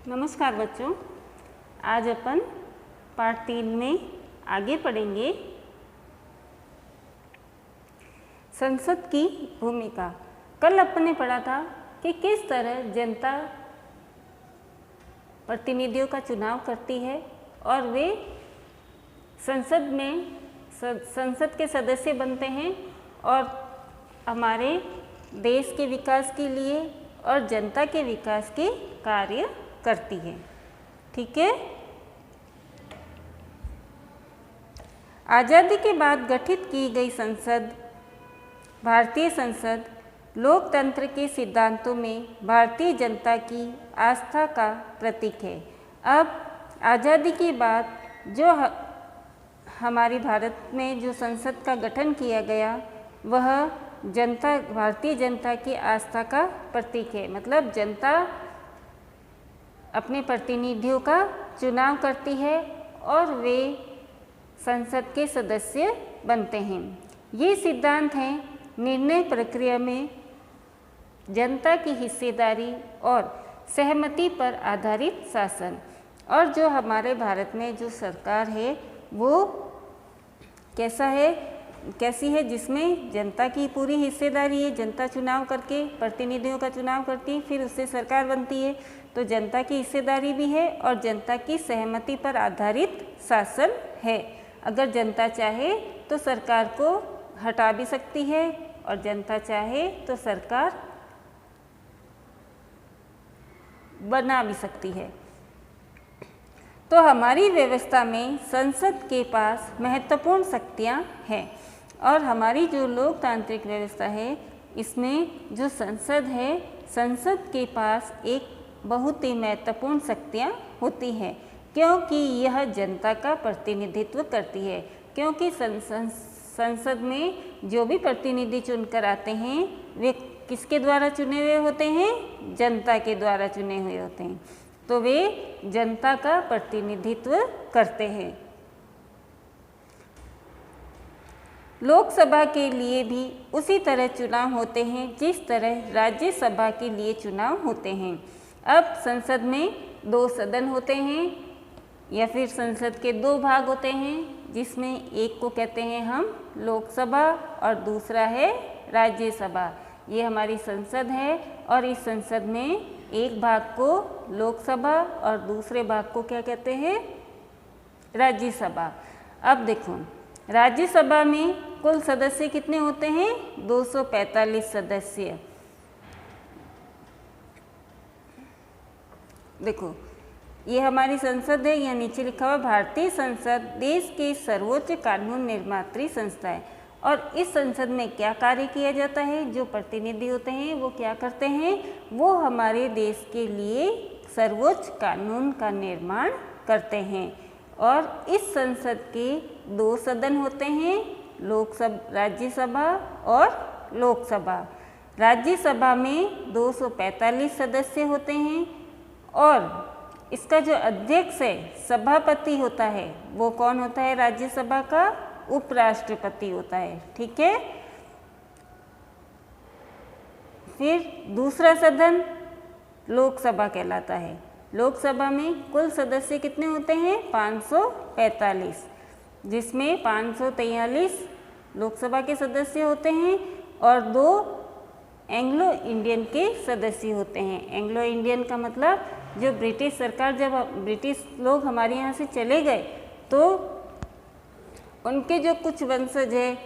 नमस्कार बच्चों, आज अपन पाठ 3 में आगे पढ़ेंगे संसद की भूमिका। कल अपन ने पढ़ा था कि किस तरह जनता प्रतिनिधियों का चुनाव करती है और वे संसद के सदस्य बनते हैं और हमारे देश के विकास के लिए और जनता के विकास के कार्य करती है। ठीक है। आज़ादी के बाद गठित की गई संसद, भारतीय संसद, लोकतंत्र के सिद्धांतों में भारतीय जनता की आस्था का प्रतीक है। अब आज़ादी के बाद जो हमारे भारत में जो संसद का गठन किया गया वह भारतीय जनता की आस्था का प्रतीक है। मतलब जनता अपने प्रतिनिधियों का चुनाव करती है और वे संसद के सदस्य बनते हैं। ये सिद्धांत हैं निर्णय प्रक्रिया में जनता की हिस्सेदारी और सहमति पर आधारित शासन। और जो हमारे भारत में जो सरकार है वो कैसी है, जिसमें जनता की पूरी हिस्सेदारी है। जनता चुनाव करके प्रतिनिधियों का चुनाव करती है, फिर उससे सरकार बनती है। तो जनता की हिस्सेदारी भी है और जनता की सहमति पर आधारित शासन है। अगर जनता चाहे तो सरकार को हटा भी सकती है और जनता चाहे तो सरकार बना भी सकती है। तो हमारी व्यवस्था में संसद के पास महत्वपूर्ण शक्तियाँ हैं और हमारी जो लोकतांत्रिक व्यवस्था है इसमें जो संसद है, संसद के पास एक बहुत ही महत्वपूर्ण शक्तियाँ होती हैं, क्योंकि यह जनता का प्रतिनिधित्व करती है। क्योंकि संसद में जो भी प्रतिनिधि चुनकर आते हैं वे किसके द्वारा चुने हुए होते हैं? जनता के द्वारा चुने हुए होते हैं। तो वे जनता का प्रतिनिधित्व करते हैं। लोकसभा के लिए भी उसी तरह चुनाव होते हैं जिस तरह राज्यसभा के लिए चुनाव होते हैं। अब संसद में 2 सदन होते हैं या फिर संसद के 2 भाग होते हैं, जिसमें एक को कहते हैं हम लोकसभा और दूसरा है राज्यसभा। ये हमारी संसद है और इस संसद में एक भाग को लोकसभा और दूसरे भाग को क्या कहते हैं? राज्यसभा। अब देखो, राज्यसभा में कुल सदस्य कितने होते हैं? 245 सदस्य। देखो, ये हमारी संसद है। यहाँ नीचे लिखा हुआ भारतीय संसद देश की सर्वोच्च कानून निर्मात्री संस्था है। और इस संसद में क्या कार्य किया जाता है? जो प्रतिनिधि होते हैं वो क्या करते हैं? वो हमारे देश के लिए सर्वोच्च कानून का निर्माण करते हैं। और इस संसद के 2 सदन होते हैं, राज्यसभा और लोकसभा। राज्यसभा में 245 सदस्य होते हैं और इसका जो अध्यक्ष है, सभापति होता है, वो कौन होता है? राज्यसभा का उपराष्ट्रपति होता है। ठीक है। फिर दूसरा सदन लोकसभा कहलाता है। लोकसभा में कुल सदस्य कितने होते हैं? 545, जिसमें 543 लोकसभा के सदस्य होते हैं और 2 एंग्लो इंडियन के सदस्य होते हैं। एंग्लो इंडियन का मतलब जो ब्रिटिश सरकार, जब ब्रिटिश लोग हमारे यहाँ से चले गए तो उनके जो कुछ वंशज है,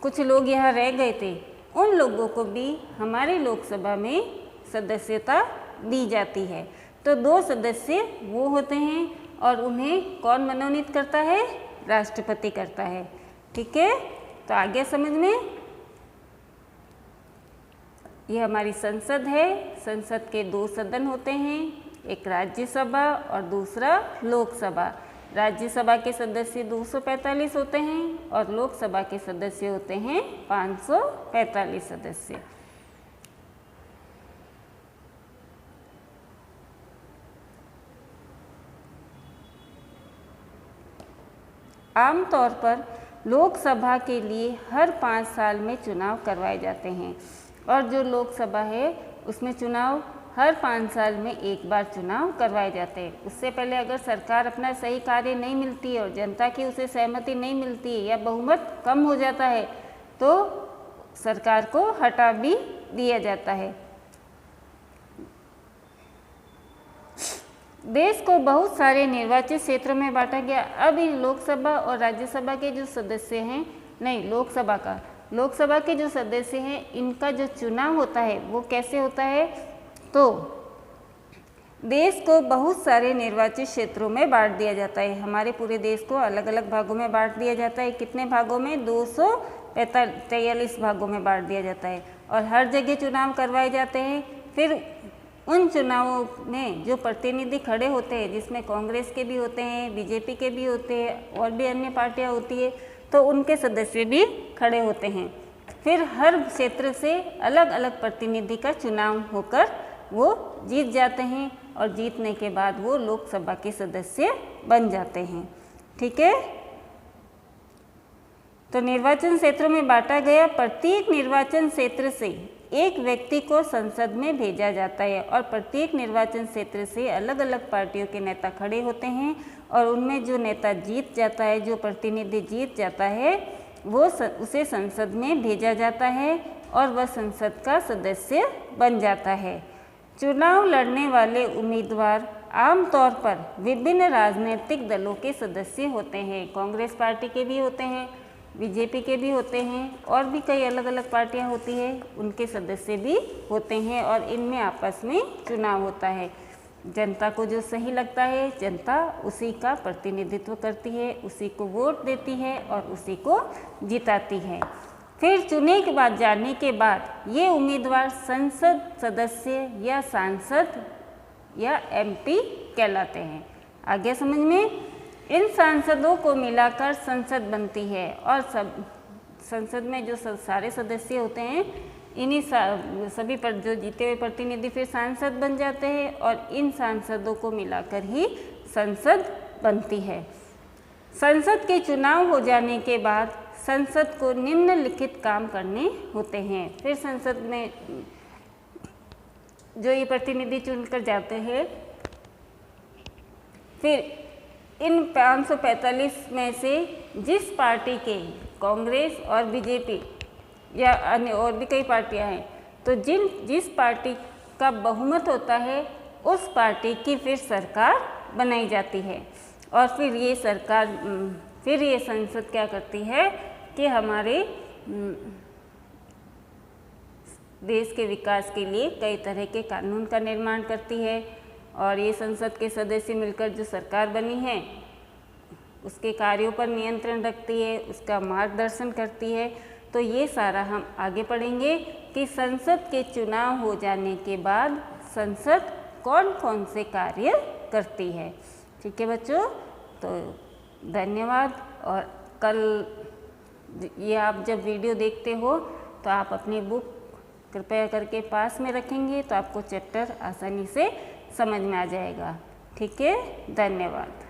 कुछ लोग यहाँ रह गए थे, उन लोगों को भी हमारे लोकसभा में सदस्यता दी जाती है। तो 2 सदस्य वो होते हैं और उन्हें कौन मनोनीत करता है? राष्ट्रपति करता है। ठीक है। तो आगे समझ में, ये हमारी संसद है। संसद के 2 सदन होते हैं, एक राज्यसभा और दूसरा लोकसभा। राज्यसभा के सदस्य 245 होते हैं और लोकसभा के सदस्य होते हैं 545 सदस्य। आमतौर पर लोकसभा के लिए हर 5 साल में चुनाव करवाए जाते हैं और जो लोकसभा है उसमें चुनाव हर 5 साल में एक बार चुनाव करवाए जाते हैं। उससे पहले अगर सरकार अपना सही कार्य नहीं मिलती है और जनता की उसे सहमति नहीं मिलती है या बहुमत कम हो जाता है तो सरकार को हटा भी दिया जाता है। देश को बहुत सारे निर्वाचित क्षेत्रों में बांटा गया। अब इन लोकसभा और राज्यसभा के जो सदस्य हैं, नहीं लोकसभा के जो सदस्य हैं इनका जो चुनाव होता है वो कैसे होता है, तो देश को बहुत सारे निर्वाचित क्षेत्रों में बांट दिया जाता है। हमारे पूरे देश को अलग अलग भागों में बांट दिया जाता है। कितने भागों में? 243 भागों में बांट दिया जाता है और हर जगह चुनाव करवाए जाते हैं। फिर उन चुनावों में जो प्रतिनिधि खड़े होते हैं, जिसमें कांग्रेस के भी होते हैं, बीजेपी के भी होते हैं और भी अन्य पार्टियां होती है, तो उनके सदस्य भी खड़े होते हैं। फिर हर क्षेत्र से अलग अलग प्रतिनिधि का चुनाव होकर वो जीत जाते हैं और जीतने के बाद वो लोकसभा के सदस्य बन जाते हैं। ठीक है, तो निर्वाचन क्षेत्रों में बांटा गया। प्रत्येक निर्वाचन क्षेत्र से एक व्यक्ति को संसद में भेजा जाता है और प्रत्येक निर्वाचन क्षेत्र से अलग अलग पार्टियों के नेता खड़े होते हैं और उनमें जो नेता जीत जाता है, जो प्रतिनिधि जीत जाता है, वो उसे संसद में भेजा जाता है और वह संसद का सदस्य बन जाता है। चुनाव लड़ने वाले उम्मीदवार आमतौर पर विभिन्न राजनीतिक दलों के सदस्य होते हैं। कांग्रेस पार्टी के भी होते हैं, बीजेपी के भी होते हैं और भी कई अलग अलग पार्टियां होती है, उनके सदस्य भी होते हैं और इनमें आपस में चुनाव होता है। जनता को जो सही लगता है, जनता उसी का प्रतिनिधित्व करती है, उसी को वोट देती है और उसी को जिताती है। फिर चुने के बाद जाने के बाद ये उम्मीदवार संसद सदस्य या सांसद या एमपी कहलाते हैं। आगे समझ में? इन सांसदों को मिलाकर संसद बनती है और संसद में जो सारे सदस्य होते हैं, इन्हीं सभी पर जो जीते हुए प्रतिनिधि फिर सांसद बन जाते हैं और इन सांसदों को मिलाकर ही संसद बनती है। संसद के चुनाव हो जाने के बाद संसद को निम्नलिखित काम करने होते हैं। फिर संसद में जो ये प्रतिनिधि चुनकर जाते हैं, फिर इन 545 में से जिस पार्टी के कांग्रेस और बीजेपी या अन्य और भी कई पार्टियां हैं, तो जिस पार्टी का बहुमत होता है उस पार्टी की फिर सरकार बनाई जाती है और फिर ये संसद क्या करती है कि हमारे देश के विकास के लिए कई तरह के कानून का निर्माण करती है और ये संसद के सदस्य मिलकर जो सरकार बनी है उसके कार्यों पर नियंत्रण रखती है, उसका मार्गदर्शन करती है। तो ये सारा हम आगे पढ़ेंगे कि संसद के चुनाव हो जाने के बाद संसद कौन कौन से कार्य करती है। ठीक है बच्चों, तो धन्यवाद। और कल ये आप जब वीडियो देखते हो तो आप अपनी बुक कृपया करके पास में रखेंगे तो आपको चैप्टर आसानी से समझ में आ जाएगा। ठीक है, धन्यवाद।